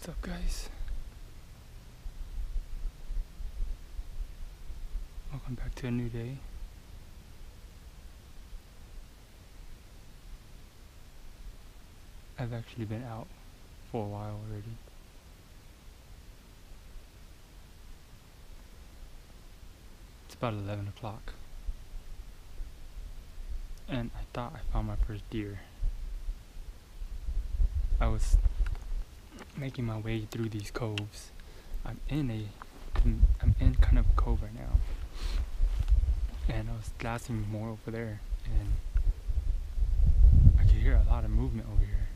What's up, guys? Welcome back to a new day. I've actually been out for a while already. It's about 11 o'clock. And I thought I found my first deer. I was making my way through these coves. I'm in kind of a cove right now. And I was glassing more over there, and I could hear a lot of movement over here.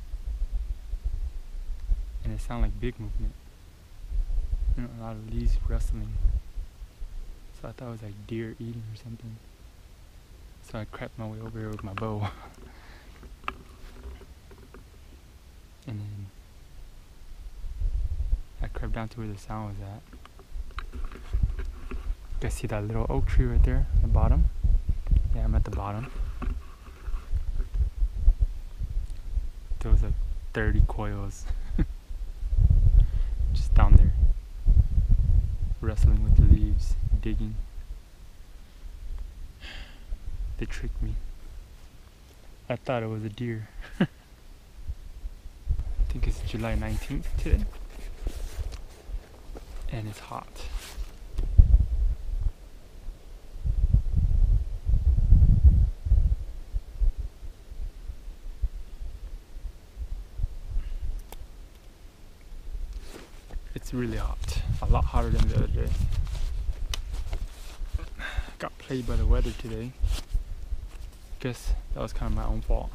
And it sounded like big movement. You know, a lot of leaves rustling. So I thought it was like deer eating or something. So I crept my way over here with my bow. And then I crept down to where the sound was at. You guys see that little oak tree right there at the bottom? Yeah, I'm at the bottom. There was like 30 coils just down there, wrestling with the leaves, digging. They tricked me. I thought it was a deer. I think it's July 19th today. And it's hot. It's really hot. A lot hotter than the other day. Got played by the weather today. Guess that was kind of my own fault.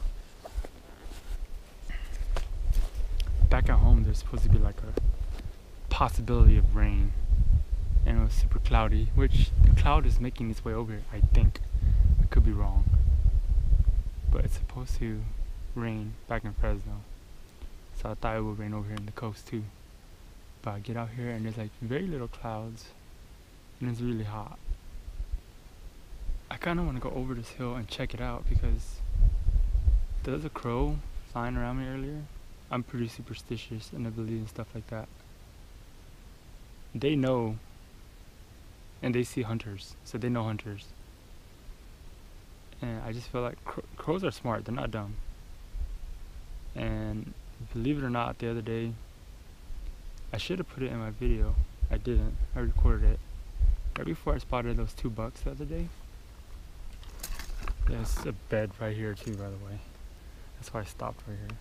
Back at home there's supposed to be like a possibility of rain, and it was super cloudy, which the cloud is making its way over here, I think. I could be wrong, but it's supposed to rain back in Fresno, so I thought it would rain over here in the coast too. But I get out here and there's like very little clouds, and it's really hot. I kind of want to go over this hill and check it out because there was a crow flying around me earlier. I'm pretty superstitious and I believe in stuff like that. They know, and they see hunters, so they know hunters. And I just feel like crows are smart, they're not dumb. And believe it or not, the other day, I should have put it in my video. I didn't. I recorded it right before I spotted those 2 bucks the other day. There's a bed right here too, by the way. That's why I stopped right here.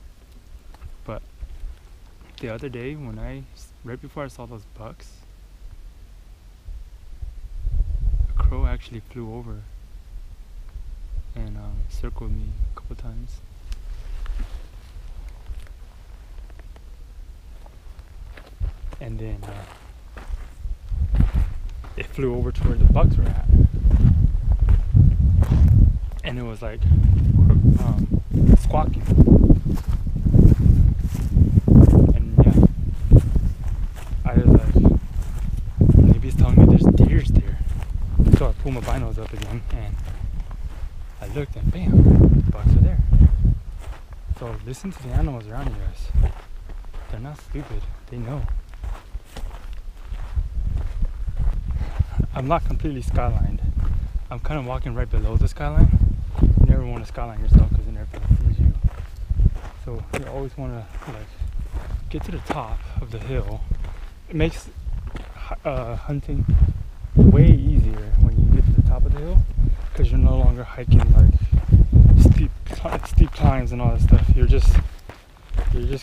But the other day, right before I saw those bucks, a crow actually flew over and circled me a couple times. And then it flew over to where the bucks were at, and it was like squawking. And yeah, I was like, maybe it's telling me there's deers there. So I pulled my binos up again and I looked and bam, the bucks are there. So listen to the animals around you guys. They're not stupid, they know. I'm not completely skylined. I'm kind of walking right below the skyline. You never want to skyline yourself because it never sees you. So you always want to like get to the top of the hill. It makes hunting way easier when you get to the top of the hill because you're no longer hiking like steep climbs and all that stuff. You're just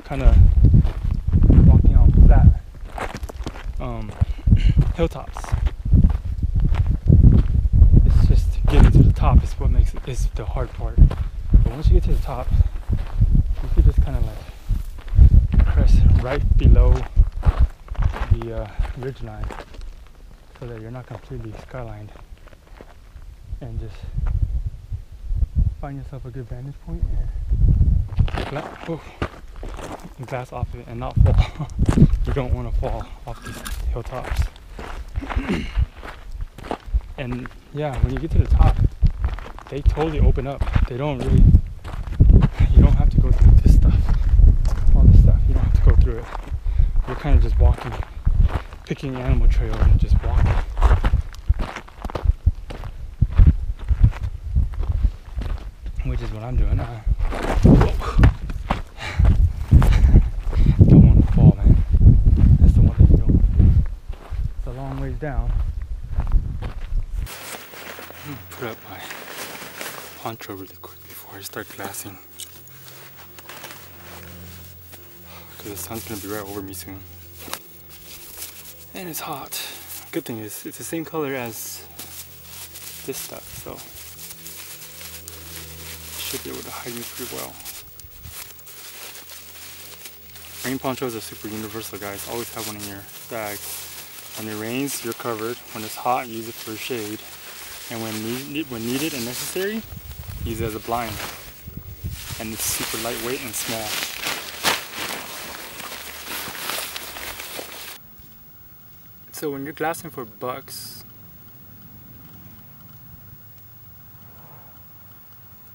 kind of walking on flat hilltops. Getting to the top is what is the hard part. But once you get to the top, you can just kind of like press right below the ridge line so that you're not completely skylined, and just find yourself a good vantage point and glass off it and not fall. You don't want to fall off these hilltops. And yeah, when you get to the top, they totally open up. They don't really, you don't have to go through this stuff, all this stuff. You don't have to go through it. You're kind of just walking, picking animal trail and just walking. Which is what I'm doing now. Don't want to fall, man. That's the one thing you don't want to do. It's a long ways down. Let me put up my poncho really quick before I start glassing. Because the sun's going to be right over me soon. And it's hot. Good thing is, it's the same color as this stuff, so should be able to hide me pretty well. Rain ponchos are super universal, guys. Always have one in your bag. When it rains, you're covered. When it's hot, use it for shade. And when needed and necessary, use it as a blind. And it's super lightweight and small. So when you're glassing for bucks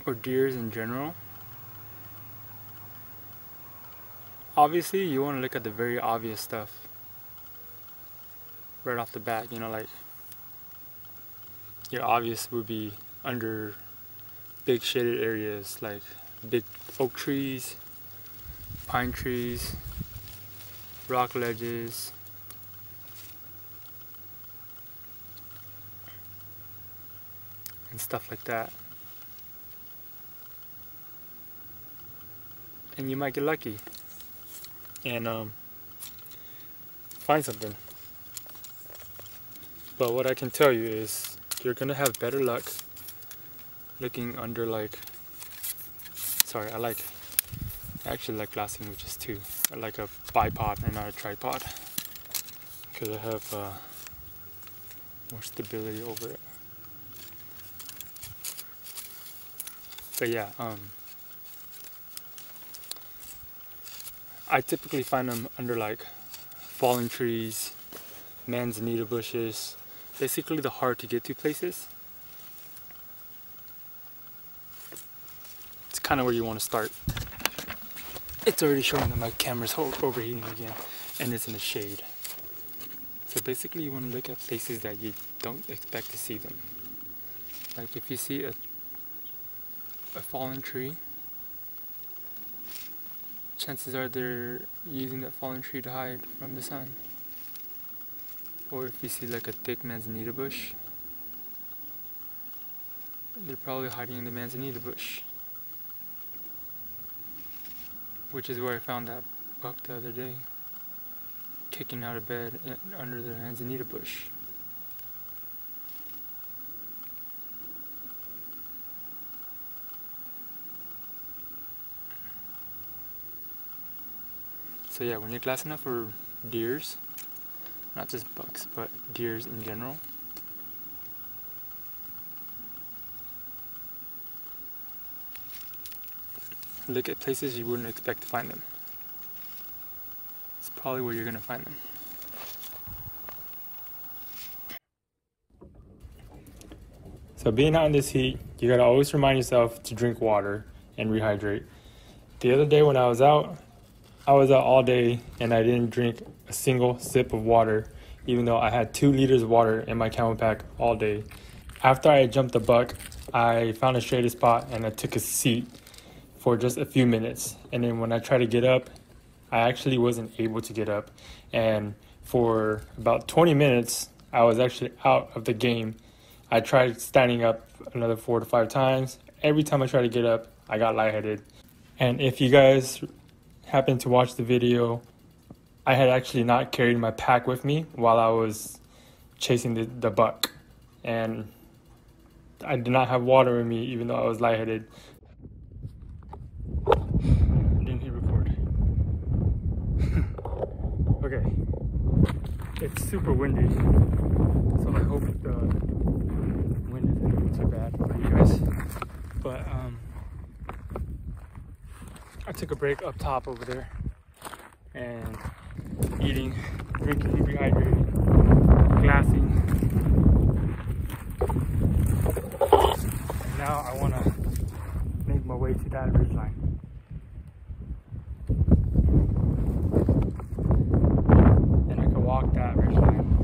or deers in general, obviously you want to look at the very obvious stuff right off the bat. You know, like your obvious would be under big shaded areas like big oak trees, pine trees, rock ledges, and stuff like that. And you might get lucky and find something. But what I can tell you is you're gonna have better luck looking under I actually like glassing with just two. I like a bipod and not a tripod because I have more stability over it. But yeah, I typically find them under like fallen trees, manzanita bushes, basically the hard to get to places. It's kind of where you want to start. It's already showing that my camera's overheating again, and it's in the shade. So basically you want to look at places that you don't expect to see them. Like if you see a fallen tree, chances are they're using that fallen tree to hide from the sun. Or if you see like a thick manzanita bush, they're probably hiding in the manzanita bush. Which is where I found that buck the other day, kicking out of bed under the manzanita bush. So yeah, when you're glassing up for deers, not just bucks, but deers in general, look at places you wouldn't expect to find them. It's probably where you're gonna find them. So being out in this heat, you gotta always remind yourself to drink water and rehydrate. The other day when I was out all day and I didn't drink a single sip of water, even though I had 2 liters of water in my camel pack all day. After I jumped the buck, I found a shaded spot and I took a seat for just a few minutes. And then when I tried to get up, I actually wasn't able to get up. And for about 20 minutes, I was actually out of the game. I tried standing up another 4 to 5 times. Every time I tried to get up, I got lightheaded. And if you guys happen to watch the video, I had actually not carried my pack with me while I was chasing the buck. And I did not have water in me even though I was lightheaded. I didn't hit record. Okay. It's super windy, so I hope the wind isn't too bad for you guys. But I took a break up top over there and eating, drinking, rehydrating, glassing. And now I want to make my way to that ridgeline. block that ridge line.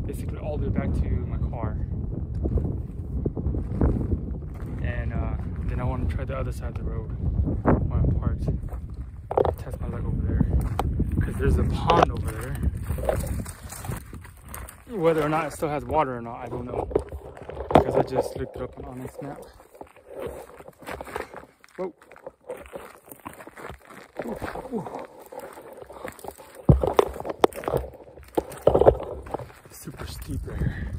Basically all the way back to my car. And then I want to try the other side of the road where I'm parked. Test my luck over there. Because there's a pond over there. Whether or not it still has water or not, I don't know. Because I just looked it up on this map. Whoa. Ooh. Super steep right here.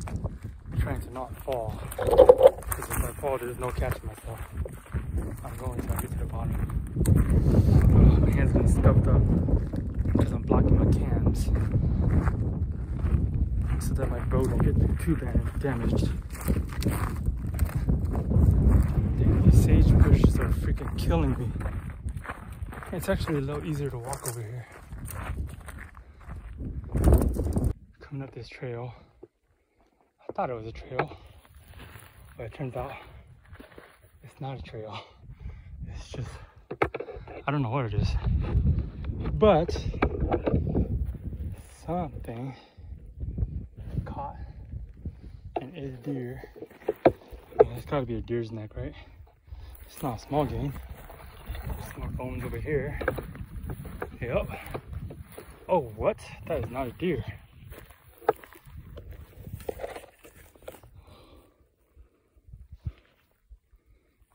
I'm trying to not fall. Because if I fall, there's no catching myself. I'm going to get to the bottom. Oh, my hand's been stuffed up because I'm blocking my cams so that my boat don't get too damaged. Damn, these sage bushes are freaking killing me. It's actually a little easier to walk over here. Coming up this trail. I thought it was a trail, but it turns out it's not a trail. It's just, I don't know what it is. But something caught and ate a deer. I mean, it's gotta be a deer's neck, right? It's not a small game. There's more bones over here. Yep. Oh, what? That is not a deer.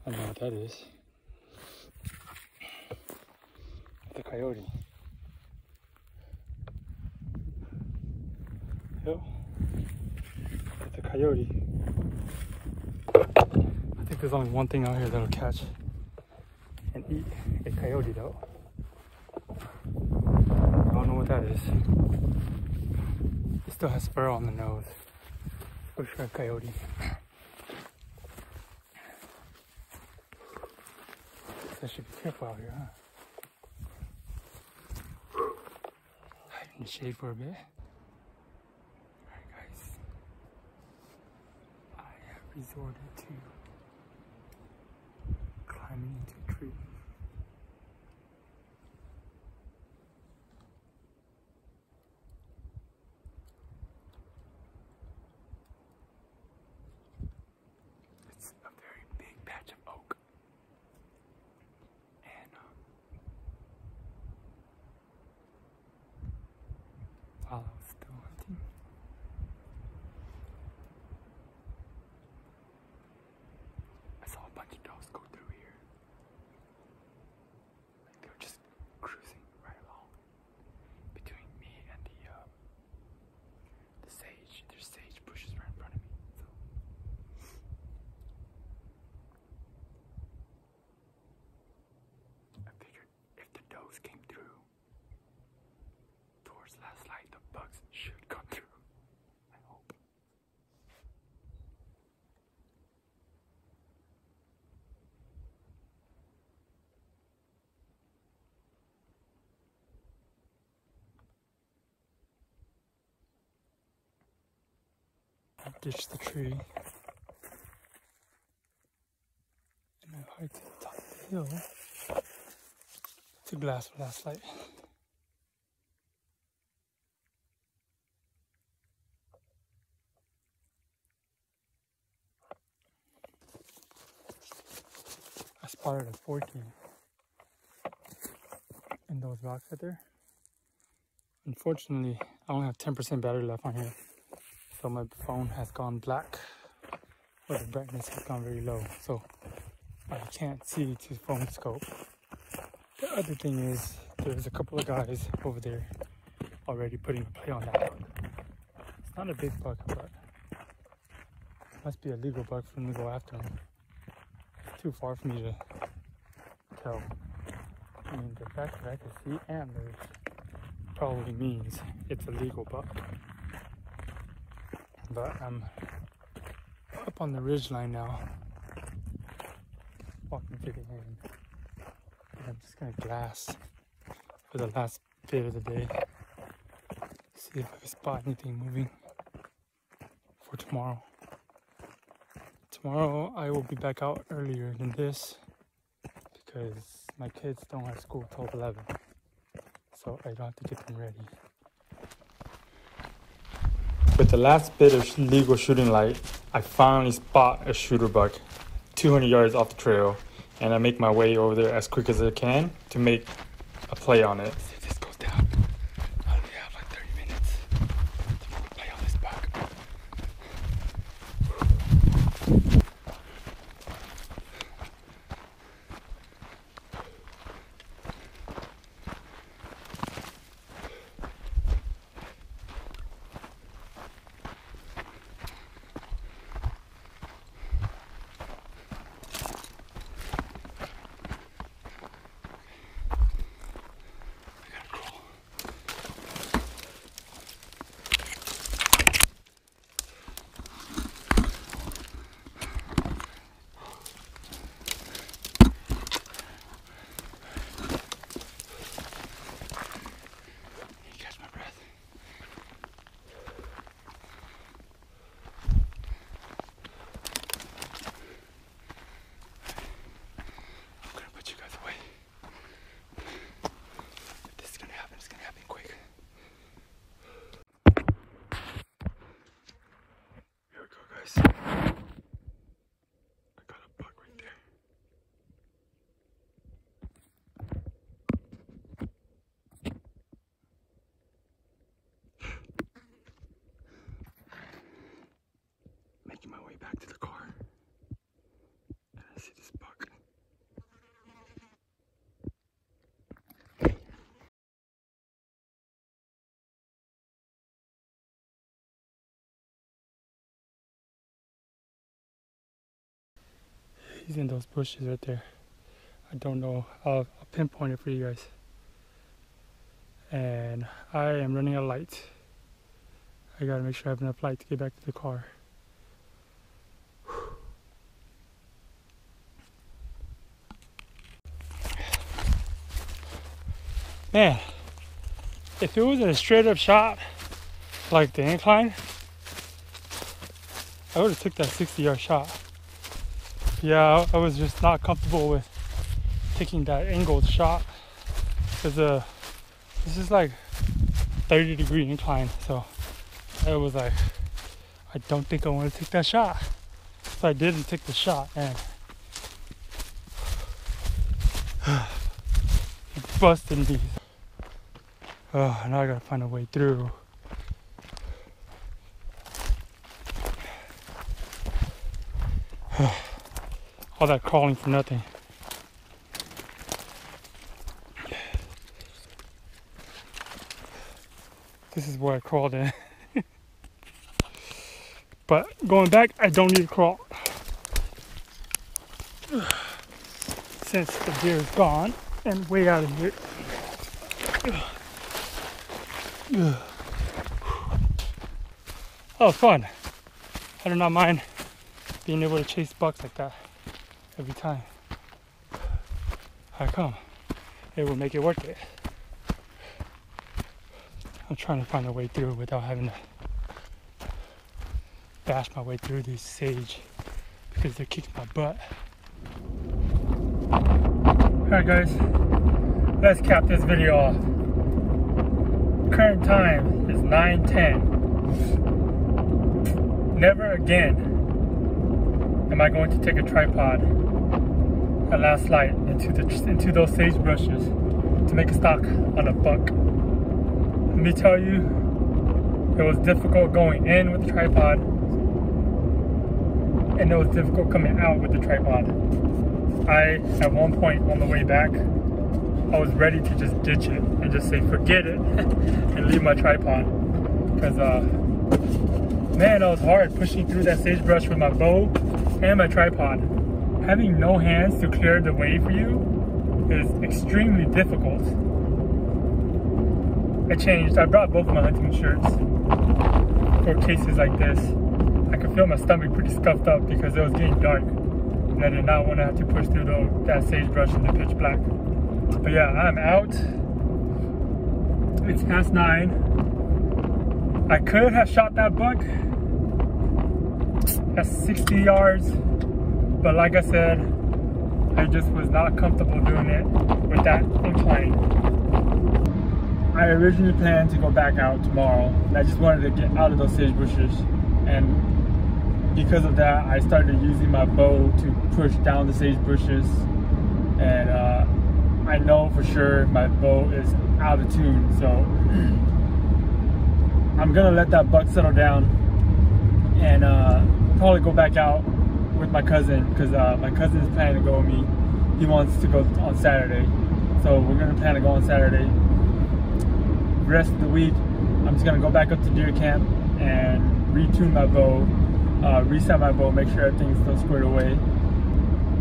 I don't know what that is. It's a coyote. Yep. It's a coyote. I think there's only one thing out here that'll catch and eat a coyote though. I don't know what that is. It still has fur on the nose. For sure, a coyote. I should be careful out here, huh? Hide in the shade for a bit. Alright guys. I have resorted to climbing into a tree. It's a very big patch of oak. While I was still hunting, I saw a bunch of dogs go through here. Like they were just cruising right along between me and the sage. There's sage bushes right in front of me. So I figured if the does came through towards last light, the bugs should come through. I hope. I ditched the tree and I hiked to the top of the hill to glass for last light. I spotted a 14 in those rocks right there. Unfortunately, I only have 10% battery left on here, so my phone has gone black, or the brightness has gone very low, so I can't see to phone scope. The other thing is, there's a couple of guys over there already putting a play on that buck. It's not a big buck, but it must be a legal buck for them to go after him. It's too far for me to tell. I mean, the fact that I can see antlers probably means it's a legal buck. But I'm up on the ridge line now, walking to the end. And I'm just gonna glass for the last bit of the day. See if I can spot anything moving for tomorrow. Tomorrow I will be back out earlier than this because my kids don't have school till 11. so I don't have to get them ready. With the last bit of legal shooting light, I finally spot a shooter buck 200 yards off the trail, and I make my way over there as quick as I can to make a play on it. If this goes down, I only have like 30 minutes to make a play on this buck. Making my way back to the car, and I see this buck. He's in those bushes right there. I don't know. I'll pinpoint it for you guys. And I am running out of light. I gotta make sure I have enough light to get back to the car. Man, if it was a straight up shot like the incline, I would have took that 60-yard shot. Yeah, I was just not comfortable with taking that angled shot because this is like 30-degree incline, so I was like, I don't think I want to take that shot. So I didn't take the shot, and he busted me. Oh, now I gotta find a way through. All that crawling for nothing. This is where I crawled in. But going back, I don't need to crawl. Since the deer is gone and way out of here. Oh, fun. I do not mind being able to chase bucks like that every time. How come? It will make it worth it. I'm trying to find a way through without having to bash my way through these sage because they're kicking my butt. Alright guys, let's cap this video off. Current time is 9:10. Never again am I going to take a tripod at last light into those sagebrushes to make a stock on a buck. Let me tell you, it was difficult going in with the tripod, and it was difficult coming out with the tripod. At one point on the way back, I was ready to just ditch it and just say forget it and leave my tripod, because man, that was hard pushing through that sagebrush with my bow and my tripod. Having no hands to clear the way for you is extremely difficult. I brought both of my hunting shirts for cases like this. I could feel my stomach pretty scuffed up because it was getting dark, and I did not want to have to push through that sagebrush in the pitch black. But yeah, I'm out. It's past 9. I could have shot that buck at 60 yards, but like I said, I just was not comfortable doing it with that incline. I originally planned to go back out tomorrow, and I just wanted to get out of those sage bushes. And because of that, I started using my bow to push down the sage bushes. And I know for sure my bow is out of tune, so I'm gonna let that buck settle down and probably go back out with my cousin, because my cousin is planning to go with me. He wants to go on Saturday, so we're gonna plan to go on Saturday. The rest of the week, I'm just gonna go back up to deer camp and retune my bow, reset my bow, make sure everything's still squared away.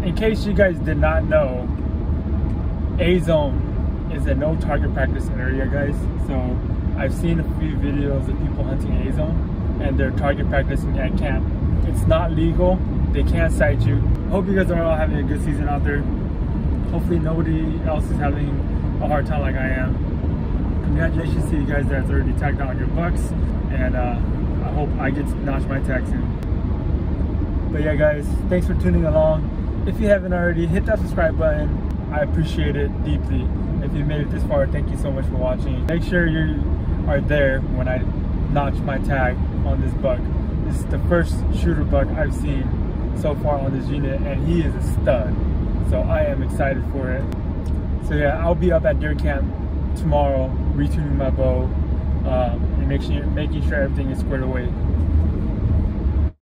In case you guys did not know, A-zone is a no target practice area, guys. So I've seen a few videos of people hunting A-zone and they're target practicing at camp. It's not legal. They can't cite you. Hope you guys are all having a good season out there. Hopefully nobody else is having a hard time like I am. Congratulations to you guys that's already tagged out your bucks, and I hope I get to notch my tag soon. But yeah, guys, thanks for tuning along. If you haven't already, hit that subscribe button. I appreciate it deeply. If you made it this far, thank you so much for watching. Make sure you are there when I notch my tag on this buck. This is the first shooter buck I've seen so far on this unit, and he is a stud. So I am excited for it. So yeah, I'll be up at deer camp tomorrow, retuning my bow, and making sure everything is squared away.